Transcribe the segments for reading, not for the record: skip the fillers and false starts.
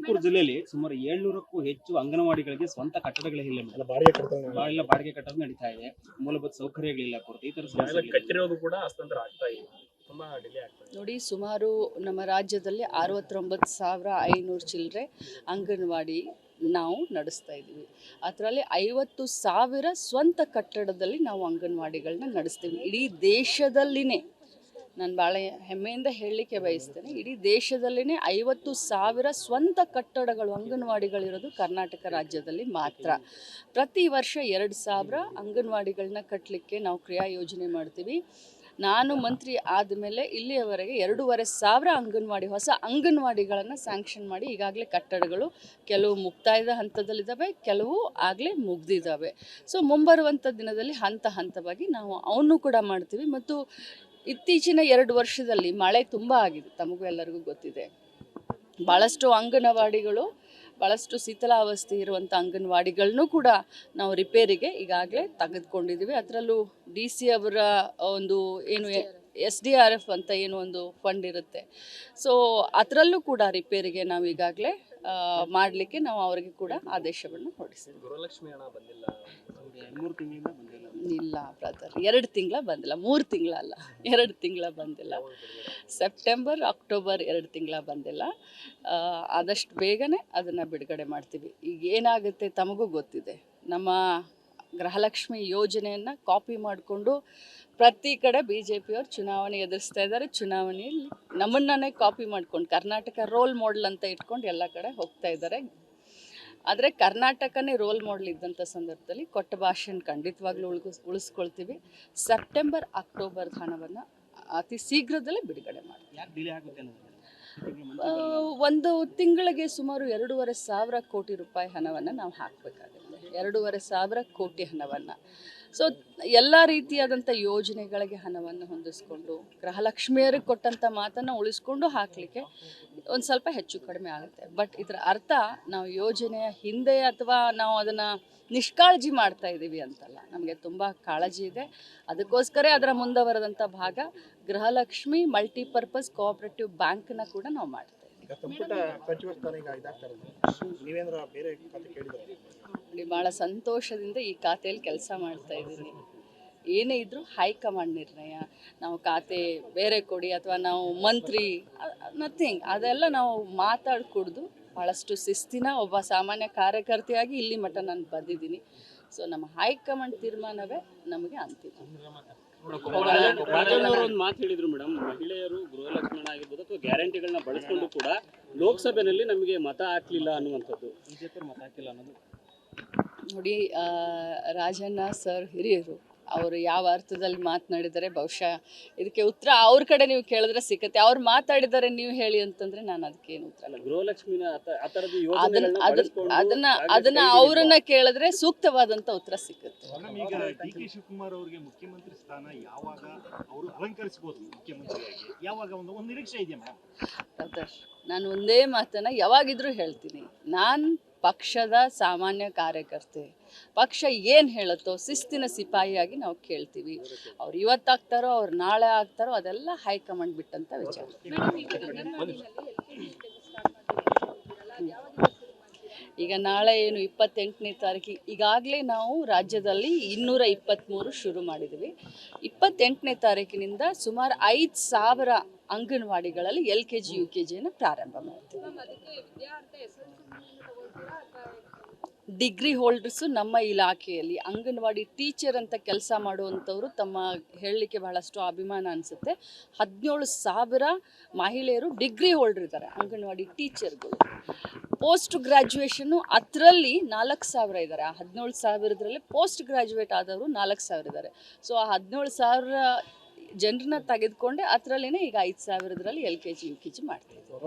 ತುಮಕೂರು ಜಿಲ್ಲೆಯಲ್ಲಿ ಸುಮಾರು 700ಕ್ಕೂ ಹೆಚ್ಚು ಅಂಗನವಾಡಿಗಳಿಗೆ ಸ್ವಂತ ಕಟ್ಟಡಗಳಿಲ್ಲ ಮೇಡಮ್. ಬಾಡಿಗೆ ಕಟ್ಟಡ ನಡೀತಾ ಇದೆ. ಮೂಲಭೂತ ಸೌಕರ್ಯಗಳಿಲ್ಲ, ಕೊರತೆ, ಈ ತರ ಸಮಸ್ಯೆ ಕಟ್ಟಿರೋದು ಕೂಡ ಹಸ್ತಾಂತರ ಆಗ್ತಾ ಇದೆ. ತುಂಬಾ ಡಿಲೇ ಆಗ್ತಾ ಇದೆ. ನೋಡಿ, ಸುಮಾರು ನಮ್ಮ ರಾಜ್ಯದಲ್ಲಿ 69,500 ಚಿಲ್ಲರೆ ಅಂಗನವಾಡಿ ನಾವು ನಡೆಸ್ತಾ ಇದ್ದೀವಿ. ಅದರಲ್ಲಿ 50,000 ಸ್ವಂತ ಕಟ್ಟಡದಲ್ಲಿ ನಾವು ಅಂಗನವಾಡಿಗಳನ್ನ ನಡೆಸ್ತೀವಿ. ಇಡೀ ದೇಶದಲ್ಲಿನೇ ನಾನು ಭಾಳ ಹೆಮ್ಮೆಯಿಂದ ಹೇಳಲಿಕ್ಕೆ ಬಯಸ್ತೇನೆ, ಇಡೀ ದೇಶದಲ್ಲಿನೇ 50,000 ಸ್ವಂತ ಕಟ್ಟಡಗಳು ಅಂಗನವಾಡಿಗಳಿರೋದು ಕರ್ನಾಟಕ ರಾಜ್ಯದಲ್ಲಿ ಮಾತ್ರ. ಪ್ರತಿ ವರ್ಷ 2,000 ಅಂಗನವಾಡಿಗಳನ್ನ ಕಟ್ಟಲಿಕ್ಕೆ ನಾವು ಕ್ರಿಯಾ ಯೋಜನೆ ಮಾಡ್ತೀವಿ. ನಾನು ಮಂತ್ರಿ ಆದಮೇಲೆ ಇಲ್ಲಿಯವರೆಗೆ 2,500 ಅಂಗನವಾಡಿ, ಹೊಸ ಅಂಗನವಾಡಿಗಳನ್ನು ಸ್ಯಾಂಕ್ಷನ್ ಮಾಡಿ ಈಗಾಗಲೇ ಕಟ್ಟಡಗಳು ಕೆಲವು ಮುಕ್ತಾಯದ ಹಂತದಲ್ಲಿದ್ದಾವೆ, ಕೆಲವು ಆಗಲೇ ಮುಗ್ದಿದ್ದಾವೆ. ಸೊ ಮುಂಬರುವಂಥ ದಿನದಲ್ಲಿ ಹಂತ ಹಂತವಾಗಿ ನಾವು ಅವನ್ನು ಕೂಡ ಮಾಡ್ತೀವಿ. ಮತ್ತು ಇತ್ತೀಚಿನ 2 ವರ್ಷದಲ್ಲಿ ಮಳೆ ತುಂಬ ಆಗಿದೆ, ತಮಗೂ ಎಲ್ಲರಿಗೂ ಗೊತ್ತಿದೆ. ಭಾಳಷ್ಟು ಅಂಗನವಾಡಿಗಳು, ಭಾಳಷ್ಟು ಶೀತಲಾವಸ್ಥೆ ಇರುವಂಥ ಅಂಗನವಾಡಿಗಳನ್ನೂ ಕೂಡ ನಾವು ರಿಪೇರಿಗೆ ಈಗಾಗಲೇ ತೆಗೆದುಕೊಂಡಿದ್ದೀವಿ. ಅದರಲ್ಲೂ DC ಅವರ ಒಂದು ಏನು SDRF ಅಂತ ಏನು ಒಂದು ಫಂಡ್ ಇರುತ್ತೆ, ಸೊ ಅದರಲ್ಲೂ ಕೂಡ ರಿಪೇರಿಗೆ ನಾವು ಈಗಾಗಲೇ ಮಾಡಲಿಕ್ಕೆ ನಾವು ಅವರಿಗೆ ಕೂಡ ಆದೇಶವನ್ನು ಹೊರಡಿಸಿದ್ದೀವಿ. ಗೃಹಲಕ್ಷ್ಮಿ ಹಣ ಬಂದಿಲ್ಲ, 3 ತಿಂಗಳಿಂದ ಬಂದಿಲ್ಲ. ಇಲ್ಲ ಬ್ರದರ್, 2 ತಿಂಗಳ ಬಂದಿಲ್ಲ, 3 ತಿಂಗಳ ಅಲ್ಲ, 2 ತಿಂಗಳ ಬಂದಿಲ್ಲ. ಸೆಪ್ಟೆಂಬರ್, ಅಕ್ಟೋಬರ್ 2 ತಿಂಗಳ ಬಂದಿಲ್ಲ. ಆದಷ್ಟು ಬೇಗನೆ ಅದನ್ನು ಬಿಡುಗಡೆ ಮಾಡ್ತೀವಿ. ಈಗ ಏನಾಗುತ್ತೆ ತಮಗೂ ಗೊತ್ತಿದೆ, ನಮ್ಮ ಗೃಹಲಕ್ಷ್ಮಿ ಯೋಜನೆಯನ್ನು ಕಾಪಿ ಮಾಡಿಕೊಂಡು ಪ್ರತಿ ಕಡೆ BJP ಅವರು ಚುನಾವಣೆ ಎದುರಿಸ್ತಾ ಇದ್ದಾರೆ. ಚುನಾವಣೆಯಲ್ಲಿ ನಮ್ಮನ್ನೇ ಕಾಪಿ ಮಾಡ್ಕೊಂಡು ಕರ್ನಾಟಕ ರೋಲ್ ಮಾಡೆಲ್ ಅಂತ ಇಟ್ಕೊಂಡು ಎಲ್ಲ ಕಡೆ ಹೋಗ್ತಾ ಇದ್ದಾರೆ. ಆದರೆ ಕರ್ನಾಟಕನೇ ರೋಲ್ ಮಾಡೆಲ್ ಇದ್ದಂಥ ಸಂದರ್ಭದಲ್ಲಿ ಕೊಟ್ಟ ಭಾಷೆನ ಖಂಡಿತವಾಗ್ಲೂ ಉಳಿಸ್ಕೊಳ್ತೀವಿ. ಸೆಪ್ಟೆಂಬರ್, ಅಕ್ಟೋಬರ್ ಹಣವನ್ನು ಅತಿ ಶೀಘ್ರದಲ್ಲೇ ಬಿಡುಗಡೆ ಮಾಡ್ತೀವಿ. ಯಾಕೆ ಡಿಲೇ ಆಗುತ್ತೆ ಅನ್ನೋದು? ಒಂದು ತಿಂಗಳಿಗೆ ಸುಮಾರು 2,500 ಕೋಟಿ ರೂಪಾಯಿ ಹಣವನ್ನು ನಾವು ಹಾಕಬೇಕಾಗುತ್ತೆ. 2,500 ಕೋಟಿ ಹಣವನ್ನು. ಸೊ ಎಲ್ಲ ರೀತಿಯಾದಂಥ ಯೋಜನೆಗಳಿಗೆ ಹಣವನ್ನು ಹೊಂದಿಸ್ಕೊಂಡು ಗೃಹಲಕ್ಷ್ಮಿಯರಿಗೆ ಕೊಟ್ಟಂಥ ಮಾತನ್ನು ಉಳಿಸ್ಕೊಂಡು ಹಾಕಲಿಕ್ಕೆ ಒಂದು ಸ್ವಲ್ಪ ಹೆಚ್ಚು ಕಡಿಮೆ ಆಗುತ್ತೆ. ಬಟ್ ಇದರ ಅರ್ಥ ನಾವು ಯೋಜನೆಯ ಹಿಂದೆ ಅಥವಾ ನಾವು ಅದನ್ನು ನಿಷ್ಕಾಳಜಿ ಮಾಡ್ತಾ ಇದ್ದೀವಿ ಅಂತಲ್ಲ, ನಮಗೆ ತುಂಬ ಕಾಳಜಿ ಇದೆ. ಅದಕ್ಕೋಸ್ಕರ ಅದರ ಮುಂದುವರೆದಂಥ ಭಾಗ ಗೃಹಲಕ್ಷ್ಮಿ ಮಲ್ಟಿಪರ್ಪಸ್ ಕೋಆಪರೇಟಿವ್ ಬ್ಯಾಂಕ್ನ ಕೂಡ ನಾವು ಮಾಡ್ತಾ ಇದ್ದೀವಿ. ಭಾಳ ಸಂತೋಷದಿಂದ ಈ ಖಾತೆಯಲ್ಲಿ ಕೆಲಸ ಮಾಡ್ತಾ ಇದ್ದೀನಿ. ಏನೇ ಇದ್ದರೂ ಹೈಕಮಾಂಡ್ ನಿರ್ಣಯ, ನಾವು ಖಾತೆ ಬೇರೆ ಕೊಡಿ ಅಥವಾ ನಾವು ಮಂತ್ರಿ, ನಥಿಂಗ್, ಅದೆಲ್ಲ ನಾವು ಮಾತಾಡ್ಕೊಡ್ದು ಭಾಳಷ್ಟು ಶಿಸ್ತಿನ ಒಬ್ಬ ಸಾಮಾನ್ಯ ಕಾರ್ಯಕರ್ತೆಯಾಗಿ ಇಲ್ಲಿ ಮಟ್ಟ ನಾನು ಬಂದಿದ್ದೀನಿ. ಸೊ ನಮ್ಮ ಹೈಕಮಾಂಡ್ ತೀರ್ಮಾನವೇ ನಮಗೆ ಅಂತಿಮ. ಒಂದು ಮಾತು ಹೇಳಿದ್ರು ಮೇಡಮ್, ಮಹಿಳೆಯರು ಗೃಹಲಕ್ಷ್ಮಿ ಆಗಿರ್ಬೋದು ಅಥವಾ ಗ್ಯಾರಂಟಿಗಳನ್ನ ಬಳಸ್ಕೊಂಡು ಕೂಡ ಲೋಕಸಭೆಯಲ್ಲಿ ನಮಗೆ ಮತ ಹಾಕ್ಲಿಲ್ಲ ಅನ್ನುವಂಥದ್ದು. BJP ಮತ ಹಾಕಿಲ್ಲ ಅನ್ನೋದು ನೋಡಿ, ರಾಜಣ್ಣ ಸರ್ ಹಿರಿಯರು, ಅವರು ಯಾವ ಅರ್ಥದಲ್ಲಿ ಮಾತನಾಡಿದ್ದಾರೆ ಬಹುಶಃ ಇದಕ್ಕೆ ಉತ್ತರ ಅವ್ರ ಕಡೆ ನೀವು ಕೇಳಿದ್ರೆ ಸಿಕ್ಕತ್ತೆ. ಅವ್ರು ಮಾತಾಡಿದ್ದಾರೆ ನೀವು ಹೇಳಿ ಅಂತಂದ್ರೆ ನಾನು ಅದಕ್ಕೇನು ಉತ್ತರ ಗೃಹಲಕ್ಷ್ಮಿನ ಅದನ್ನ ಅವ್ರನ್ನ ಕೇಳಿದ್ರೆ ಸೂಕ್ತವಾದಂತ ಉತ್ತರ ಸಿಕ್ಕತ್ತೆ. ಈಗ DK ಶಿವಕುಮಾರ್ ಅವರಿಗೆ ಮುಖ್ಯಮಂತ್ರಿ ಸ್ಥಾನ ಯಾವಾಗ ಅವರು ಅಲಂಕರಿಸಬಹುದು, ಮುಖ್ಯಮಂತ್ರಿಯಾಗಿ ಯಾವಾಗ ಒಂದು ನಿರೀಕ್ಷೆ ಇದೆಯಾ ಮ್ಯಾಮ್? ನಾನು ಒಂದೇ ಮಾತನ್ನ ಯಾವಾಗಿದ್ರೂ ಹೇಳ್ತೀನಿ, ನಾನು ಪಕ್ಷದ ಸಾಮಾನ್ಯ ಕಾರ್ಯಕರ್ತೆ. ಪಕ್ಷ ಏನು ಹೇಳುತ್ತೋ ಶಿಸ್ತಿನ ಸಿಪಾಯಿಯಾಗಿ ನಾವು ಕೇಳ್ತೀವಿ. ಅವ್ರು ಇವತ್ತಾಗ್ತಾರೋ ಅವ್ರು ನಾಳೆ ಆಗ್ತಾರೋ ಅದೆಲ್ಲ ಹೈಕಮಾಂಡ್ ಬಿಟ್ಟಂತ ವಿಚಾರ. ಈಗ ನಾಳೆ ಏನು 28ನೇ ತಾರೀಕಿಗೆ ಈಗಾಗಲೇ ನಾವು ರಾಜ್ಯದಲ್ಲಿ 223 ಶುರು ಮಾಡಿದ್ವಿ. 28ನೇ ತಾರೀಕಿನಿಂದ ಸುಮಾರು 5,000 ಅಂಗನವಾಡಿಗಳಲ್ಲಿ LKG UKGಯನ್ನು ಪ್ರಾರಂಭ ಮಾಡ್ತೀವಿ. ಡಿಗ್ರಿ ಹೋಲ್ಡರ್ಸು ನಮ್ಮ ಇಲಾಖೆಯಲ್ಲಿ ಅಂಗನವಾಡಿ ಟೀಚರ್ ಅಂತ ಕೆಲಸ ಮಾಡುವಂಥವ್ರು ತಮ್ಮ ಹೇಳಲಿಕ್ಕೆ ಬಹಳಷ್ಟು ಅಭಿಮಾನ ಅನಿಸುತ್ತೆ. 17,000 ಮಹಿಳೆಯರು ಡಿಗ್ರಿ ಹೋಲ್ಡರ್ ಇದ್ದಾರೆ, ಅಂಗನವಾಡಿ ಟೀಚರ್ಗಳು. ಪೋಸ್ಟ್ ಗ್ರ್ಯಾಜುಯೇಷನ್ನು ಅದರಲ್ಲಿ 4,000 ಇದ್ದಾರೆ. ಆ 17,000ರಲ್ಲಿ ಪೋಸ್ಟ್ ಗ್ರ್ಯಾಜುಯೇಟ್ ಆದವರು 4,000 ಇದ್ದಾರೆ. ಸೊ ಆ 17,000 ಜನರನ್ನ ತೆಗೆದುಕೊಂಡೆ ಅದರಲ್ಲೇ ಈಗ 5,000ರಲ್ಲಿ LKG UKG ಮಾಡ್ತೀವಿ.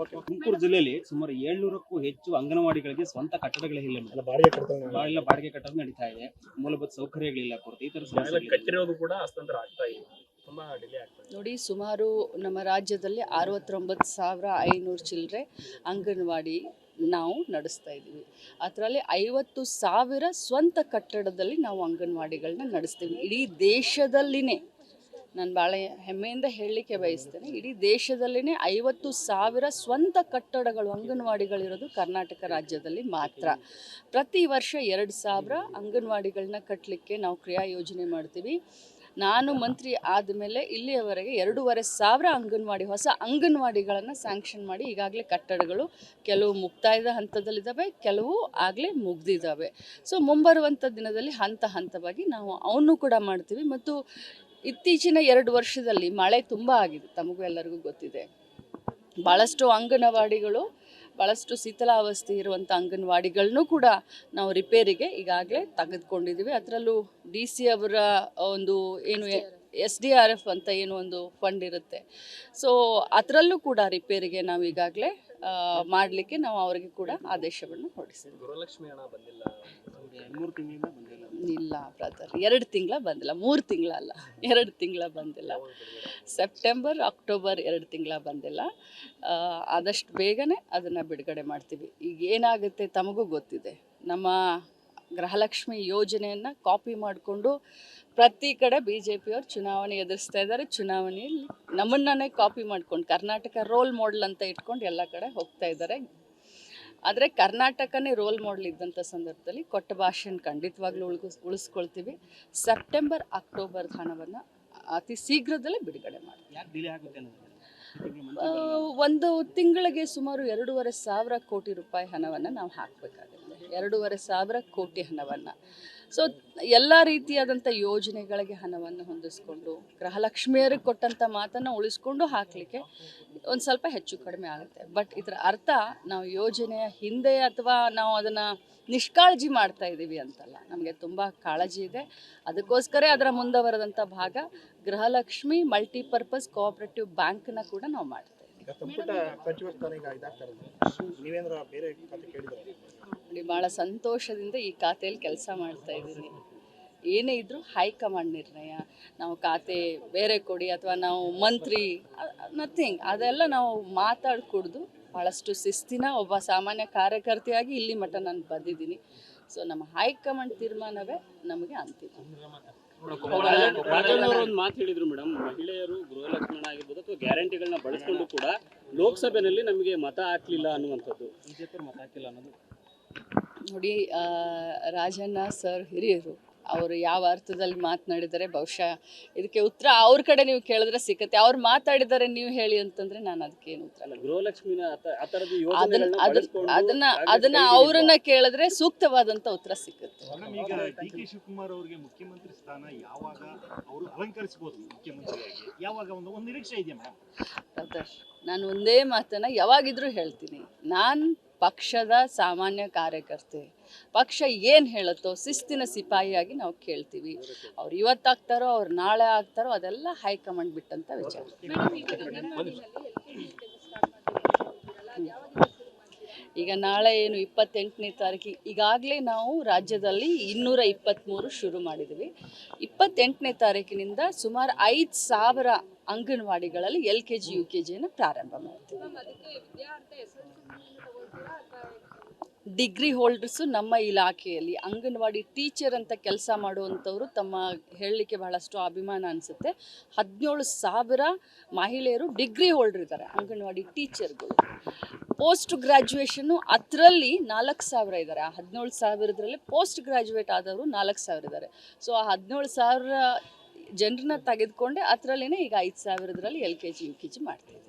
ತುಮಕೂರು ಜಿಲ್ಲೆಯಲ್ಲಿ ಸುಮಾರು 700ಕ್ಕೂ ಹೆಚ್ಚು ಅಂಗನವಾಡಿಗಳಿಗೆ ಸ್ವಂತ ಕಟ್ಟಡಗಳಿಲ್ಲ ಮೇಡಮ್. ಬಾಡಿಗೆ ಕಟ್ಟಡ ನಡೀತಾ ಇದೆ. ಮೂಲಭೂತ ಸೌಕರ್ಯಗಳಿಲ್ಲ, ಕೊರತೆ, ಈ ತರ ಸಮಸ್ಯೆ ಕಟ್ಟಿರೋದು ಕೂಡ ಹಸ್ತಾಂತರ ಆಗ್ತಾ ಇದೆ. ತುಂಬಾ ಡಿಲೇ ಆಗ್ತಾ ಇದೆ. ನೋಡಿ, ಸುಮಾರು ನಮ್ಮ ರಾಜ್ಯದಲ್ಲಿ 69,500 ಚಿಲ್ಲರೆ ಅಂಗನವಾಡಿ ನಾವು ನಡೆಸ್ತಾ ಇದ್ದೀವಿ. ಅದರಲ್ಲಿ 50,000 ಸ್ವಂತ ಕಟ್ಟಡದಲ್ಲಿ ನಾವು ಅಂಗನವಾಡಿಗಳನ್ನ ನಡೆಸ್ತೀವಿ. ಇಡೀ ದೇಶದಲ್ಲಿನೇ ನಾನು ಭಾಳ ಹೆಮ್ಮೆಯಿಂದ ಹೇಳಲಿಕ್ಕೆ ಬಯಸ್ತೇನೆ, ಇಡೀ ದೇಶದಲ್ಲೇ 50,000 ಸ್ವಂತ ಕಟ್ಟಡಗಳು ಅಂಗನವಾಡಿಗಳಿರೋದು ಕರ್ನಾಟಕ ರಾಜ್ಯದಲ್ಲಿ ಮಾತ್ರ. ಪ್ರತಿ ವರ್ಷ 2,000 ಅಂಗನವಾಡಿಗಳನ್ನ ಕಟ್ಟಲಿಕ್ಕೆ ನಾವು ಕ್ರಿಯಾ ಯೋಜನೆ ಮಾಡ್ತೀವಿ. ನಾನು ಮಂತ್ರಿ ಆದಮೇಲೆ ಇಲ್ಲಿಯವರೆಗೆ 2,500 ಅಂಗನವಾಡಿ ಹೊಸ ಅಂಗನವಾಡಿಗಳನ್ನು ಸ್ಯಾಂಕ್ಷನ್ ಮಾಡಿ ಈಗಾಗಲೇ ಕಟ್ಟಡಗಳು ಕೆಲವು ಮುಕ್ತಾಯದ ಹಂತದಲ್ಲಿದ್ದಾವೆ, ಕೆಲವು ಆಗಲೇ ಮುಗ್ದಿದ್ದಾವೆ. ಸೊ ಮುಂಬರುವಂಥ ದಿನದಲ್ಲಿ ಹಂತ ಹಂತವಾಗಿ ನಾವು ಅವನ್ನು ಕೂಡ ಮಾಡ್ತೀವಿ. ಮತ್ತು ಇತ್ತೀಚಿನ 2 ವರ್ಷದಲ್ಲಿ ಮಳೆ ತುಂಬ ಆಗಿದೆ, ತಮಗೂ ಎಲ್ಲರಿಗೂ ಗೊತ್ತಿದೆ. ಭಾಳಷ್ಟು ಅಂಗನವಾಡಿಗಳು, ಭಾಳಷ್ಟು ಶಿಥಿಲಾವಸ್ಥೆ ಇರುವಂಥ ಅಂಗನವಾಡಿಗಳನ್ನೂ ಕೂಡ ನಾವು ರಿಪೇರಿಗೆ ಈಗಾಗಲೇ ತೆಗೆದುಕೊಂಡಿದ್ದೀವಿ. ಅದರಲ್ಲೂ DC ಅವರ ಒಂದು ಏನು SDRF ಅಂತ ಏನು ಒಂದು ಫಂಡ್ ಇರುತ್ತೆ, ಸೊ ಅದರಲ್ಲೂ ಕೂಡ ರಿಪೇರಿಗೆ ನಾವು ಈಗಾಗಲೇ ಮಾಡಲಿಕ್ಕೆ ನಾವು ಅವರಿಗೆ ಕೂಡ ಆದೇಶವನ್ನು ಹೊರಡಿಸಿದ್ದೀವಿ. ಗೃಹಲಕ್ಷ್ಮಿ ಹಣ ಬಂದಿಲ್ಲ, 2-3 ತಿಂಗಳಿಂದ ಬಂದಿಲ್ಲ. ಇಲ್ಲ ಬ್ರದರ್, 2 ತಿಂಗಳ ಬಂದಿಲ್ಲ, 3 ತಿಂಗಳಲ್ಲ, 2 ತಿಂಗಳ ಬಂದಿಲ್ಲ. ಸೆಪ್ಟೆಂಬರ್, ಅಕ್ಟೋಬರ್ 2 ತಿಂಗಳ ಬಂದಿಲ್ಲ. ಆದಷ್ಟು ಬೇಗನೆ ಅದನ್ನು ಬಿಡುಗಡೆ ಮಾಡ್ತೀವಿ. ಈಗ ಏನಾಗುತ್ತೆ ತಮಗೂ ಗೊತ್ತಿದೆ, ನಮ್ಮ ಗೃಹಲಕ್ಷ್ಮಿ ಯೋಜನೆಯನ್ನು ಕಾಪಿ ಮಾಡಿಕೊಂಡು ಪ್ರತಿ ಕಡೆ BJP ಅವರು ಚುನಾವಣೆ ಎದುರಿಸ್ತಾ ಇದ್ದಾರೆ. ಚುನಾವಣೆಯಲ್ಲಿ ನಮ್ಮನ್ನೇ ಕಾಪಿ ಮಾಡ್ಕೊಂಡು ಕರ್ನಾಟಕ ರೋಲ್ ಮಾಡೆಲ್ ಅಂತ ಇಟ್ಕೊಂಡು ಎಲ್ಲ ಕಡೆ ಹೋಗ್ತಾ ಇದ್ದಾರೆ. ಆದರೆ ಕರ್ನಾಟಕನೇ ರೋಲ್ ಮಾಡೆಲ್ ಇದ್ದಂಥ ಸಂದರ್ಭದಲ್ಲಿ ಕೊಟ್ಟ ಭಾಷೆನ ಖಂಡಿತವಾಗ್ಲೂ ಉಳಿಸ್ಕೊಳ್ತೀವಿ. ಸೆಪ್ಟೆಂಬರ್, ಅಕ್ಟೋಬರ್ ಹಣವನ್ನು ಅತಿ ಶೀಘ್ರದಲ್ಲೇ ಬಿಡುಗಡೆ ಮಾಡ್ತೀವಿ. ಯಾಕೆ ಡಿಲೇ ಆಗುತ್ತೆ ಅನ್ನೋದು? ಒಂದು ತಿಂಗಳಿಗೆ ಸುಮಾರು 2,500 ಕೋಟಿ ರೂಪಾಯಿ ಹಣವನ್ನು ನಾವು ಹಾಕಬೇಕಾಗುತ್ತೆ. 2,500 ಕೋಟಿ ಹಣವನ್ನು. ಸೊ ಎಲ್ಲ ರೀತಿಯಾದಂಥ ಯೋಜನೆಗಳಿಗೆ ಹಣವನ್ನು ಹೊಂದಿಸ್ಕೊಂಡು ಗೃಹಲಕ್ಷ್ಮಿಯರಿಗೆ ಕೊಟ್ಟಂಥ ಮಾತನ್ನು ಉಳಿಸ್ಕೊಂಡು ಹಾಕಲಿಕ್ಕೆ ಒಂದು ಸ್ವಲ್ಪ ಹೆಚ್ಚು ಕಡಿಮೆ ಆಗುತ್ತೆ. ಬಟ್ ಇದರ ಅರ್ಥ ನಾವು ಯೋಜನೆಯ ಹಿಂದೆ ಅಥವಾ ನಾವು ಅದನ್ನು ನಿಷ್ಕಾಳಜಿ ಮಾಡ್ತಾ ಇದ್ದೀವಿ ಅಂತಲ್ಲ, ನಮಗೆ ತುಂಬ ಕಾಳಜಿ ಇದೆ. ಅದಕ್ಕೋಸ್ಕರ ಅದರ ಮುಂದುವರೆದಂಥ ಭಾಗ ಗೃಹಲಕ್ಷ್ಮಿ ಮಲ್ಟಿಪರ್ಪಸ್ ಕೋಆಪರೇಟಿವ್ ಬ್ಯಾಂಕ್ನ ಕೂಡ ನಾವು ಮಾಡ್ತಾ ಇದ್ದೀವಿ. ಭಾಳ ಸಂತೋಷದಿಂದ ಈ ಖಾತೆಯಲ್ಲಿ ಕೆಲಸ ಮಾಡ್ತಾ ಇದ್ದೀನಿ. ಏನೇ ಇದ್ದರೂ ಹೈಕಮಾಂಡ್ ನಿರ್ಣಯ, ನಾವು ಖಾತೆ ಬೇರೆ ಕೊಡಿ ಅಥವಾ ನಾವು ಮಂತ್ರಿ, ನಥಿಂಗ್, ಅದೆಲ್ಲ ನಾವು ಮಾತಾಡ್ಕೊಡ್ದು ಭಾಳಷ್ಟು ಶಿಸ್ತಿನ ಒಬ್ಬ ಸಾಮಾನ್ಯ ಕಾರ್ಯಕರ್ತೆಯಾಗಿ ಇಲ್ಲಿ ಮಟ್ಟ ನಾನು ಬಂದಿದ್ದೀನಿ. ಸೊ ನಮ್ಮ ಹೈಕಮಾಂಡ್ ತೀರ್ಮಾನವೇ ನಮಗೆ ಅಂತಿಮ. ರಾಜಣ್ಣವರು ಒಂದು ಮಾತು ಹೇಳಿದ್ರು ಮೇಡಮ್, ಮಹಿಳೆಯರು ಗೃಹಲಕ್ಷ್ಮಣ ಆಗಿರ್ಬೋದು ಅಥವಾ ಗ್ಯಾರಂಟಿಗಳನ್ನ ಬಳಸ್ಕೊಂಡು ಕೂಡ ಲೋಕಸಭೆಯಲ್ಲಿ ನಮಗೆ ಮತ ಹಾಕ್ಲಿಲ್ಲ ಅನ್ನುವಂಥದ್ದು. BJP ಮತ ಹಾಕಿಲ್ಲ ಅನ್ನೋದು ನೋಡಿ, ರಾಜಣ್ಣ ಸರ್ ಹಿರಿಯರು, ಅವರು ಯಾವ ಅರ್ಥದಲ್ಲಿ ಮಾತನಾಡಿದ್ದಾರೆ ಬಹುಶಃ ಇದಕ್ಕೆ ಉತ್ತರ ಅವ್ರ ಕಡೆ ನೀವು ಕೇಳಿದ್ರೆ ಸಿಕ್ಕತ್ತೆ. ಅವ್ರು ಮಾತಾಡಿದ್ದಾರೆ ನೀವು ಹೇಳಿ ಅಂತಂದ್ರೆ ನಾನು ಅದಕ್ಕೇನು ಉತ್ತರ ಗೃಹಲಕ್ಷ್ಮಿನ ಅದನ್ನ ಅವರನ್ನ ಕೇಳಿದ್ರೆ ಸೂಕ್ತವಾದಂತ ಉತ್ತರ ಸಿಕ್ಕತ್ತೆ. ಈಗ DK ಶಿವಕುಮಾರ್ ಅವರಿಗೆ ಮುಖ್ಯಮಂತ್ರಿ ಸ್ಥಾನ ಯಾವಾಗ ಅವರು ಅಲಂಕರಿಸಬಹುದು ಮುಖ್ಯಮಂತ್ರಿಯಾಗಿ, ಯಾವಾಗ ಒಂದು ನಿರೀಕ್ಷೆ ಇದೆಯಾ ಮೇಡಮ್? ನಾನು ಒಂದೇ ಮಾತನ್ನ ಯಾವಾಗಿದ್ರೂ ಹೇಳ್ತೀನಿ, ನಾನು ಪಕ್ಷದ ಸಾಮಾನ್ಯ ಕಾರ್ಯಕರ್ತೆ. ಪಕ್ಷ ಏನು ಹೇಳುತ್ತೋ ಶಿಸ್ತಿನ ಸಿಪಾಯಿಯಾಗಿ ನಾವು ಕೇಳ್ತೀವಿ. ಅವ್ರು ಇವತ್ತಾಗ್ತಾರೋ ಅವ್ರು ನಾಳೆ ಆಗ್ತಾರೋ ಅದೆಲ್ಲ ಹೈಕಮಾಂಡ್ ಬಿಟ್ಟಂತ ವಿಚಾರ. ಈಗ ನಾಳೆ ಏನು 28ನೇ ತಾರೀಕಿಗೆ ಈಗಾಗಲೇ ನಾವು ರಾಜ್ಯದಲ್ಲಿ 223 ಶುರು ಮಾಡಿದ್ದೀವಿ. 28ನೇ ತಾರೀಕಿನಿಂದ ಸುಮಾರು 5,000 ಅಂಗನವಾಡಿಗಳಲ್ಲಿ LKG UKGಯನ್ನು ಪ್ರಾರಂಭ ಮಾಡ್ತೀವಿ. ಡಿಗ್ರಿ ಹೋಲ್ಡರ್ಸು ನಮ್ಮ ಇಲಾಖೆಯಲ್ಲಿ ಅಂಗನವಾಡಿ ಟೀಚರ್ ಅಂತ ಕೆಲಸ ಮಾಡುವಂಥವ್ರು ತಮ್ಮ ಹೇಳಲಿಕ್ಕೆ ಬಹಳಷ್ಟು ಅಭಿಮಾನ ಅನಿಸುತ್ತೆ. 17,000 ಮಹಿಳೆಯರು ಡಿಗ್ರಿ ಹೋಲ್ಡರ್ ಇದ್ದಾರೆ, ಅಂಗನವಾಡಿ ಟೀಚರ್ಗಳು. ಪೋಸ್ಟ್ ಗ್ರ್ಯಾಜುಯೇಷನ್ನು ಅದರಲ್ಲಿ 4,000 ಇದ್ದಾರೆ. ಆ 17,000ರಲ್ಲಿ ಪೋಸ್ಟ್ ಗ್ರ್ಯಾಜುಯೇಟ್ ಆದವರು 4,000 ಇದ್ದಾರೆ. ಸೊ ಆ 17,000 ಜನರನ್ನ ತೆಗೆದುಕೊಂಡೆ ಅದರಲ್ಲೇ ಈಗ 5,000ರಲ್ಲಿ LKG UKG ಮಾಡ್ತಿದ್ದೀವಿ.